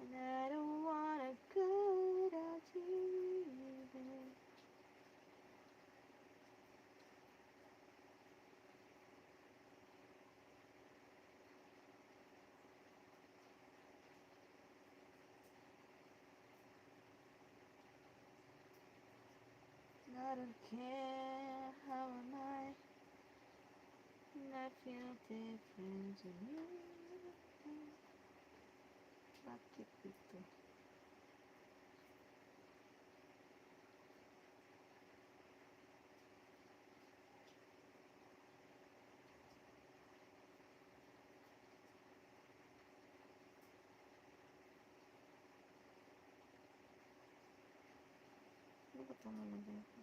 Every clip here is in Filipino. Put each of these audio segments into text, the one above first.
And I don't wanna go without you, baby. I don't care how am I, and I feel different to you. Bakit ito? Ano ba ito nalagay ko?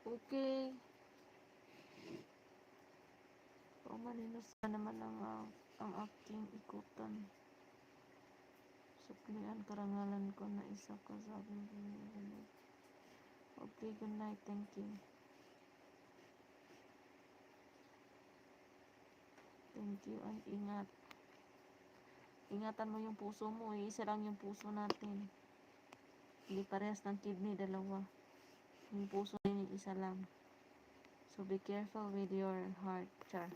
Okay. Malinis na naman ang aking ikutan. Suklian karangalan ko na isa ka sa aking pinili. Okay, good night. Thank you. Thank you and ingat. Ingatan mo yung puso mo. Isa lang yung puso natin. Hindi parehas ng kidney, dalawa. Yung puso din yung isa lang. So be careful with your heart, char.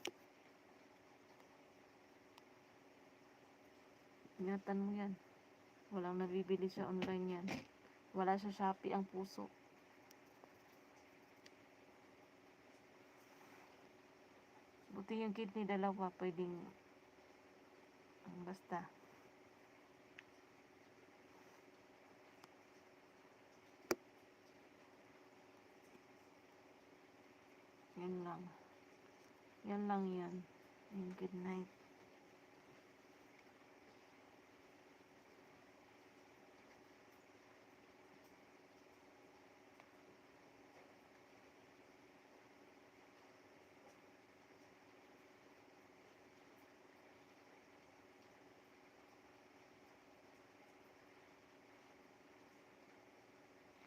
Ingatan mo yan. Walang nabibili sa online yan. Wala sa Shopee ang puso. Buti yung kidney, dalawa. Pwedeng basta. Yan lang. Yan lang yan. And good night.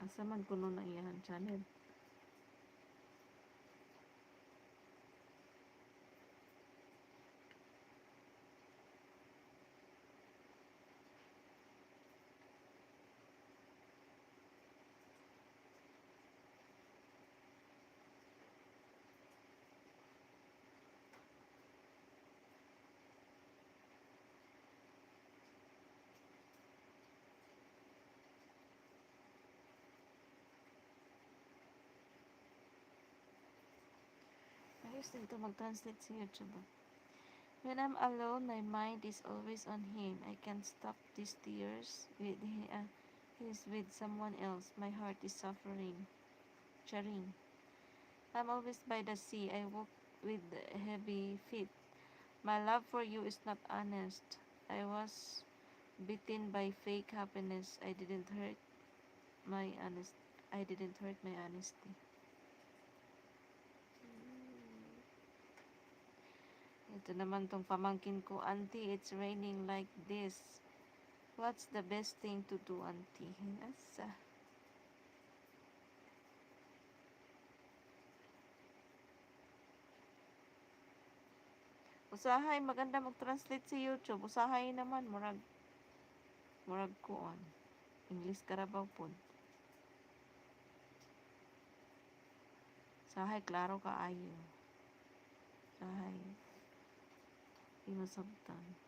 Asa man kuno na iyan channel. Ayos din ito mag-translate sa YouTube. When I'm alone, my mind is always on him. I can't stop these tears. He's with someone else. My heart is suffering. Charing. I'm always by the sea. I walk with heavy feet. My love for you is not honest. I was bitten by fake happiness. My honest. I didn't hurt my honesty. Ito naman tong pamangkin ko, Auntie, it's raining like this. What's the best thing to do, Auntie? Asa? Usahay, maganda mag-translate sa YouTube. Usahay naman, murag kuon. English karabaw po. Usahay, klaro ka ayo. Usahay. Di masabtan.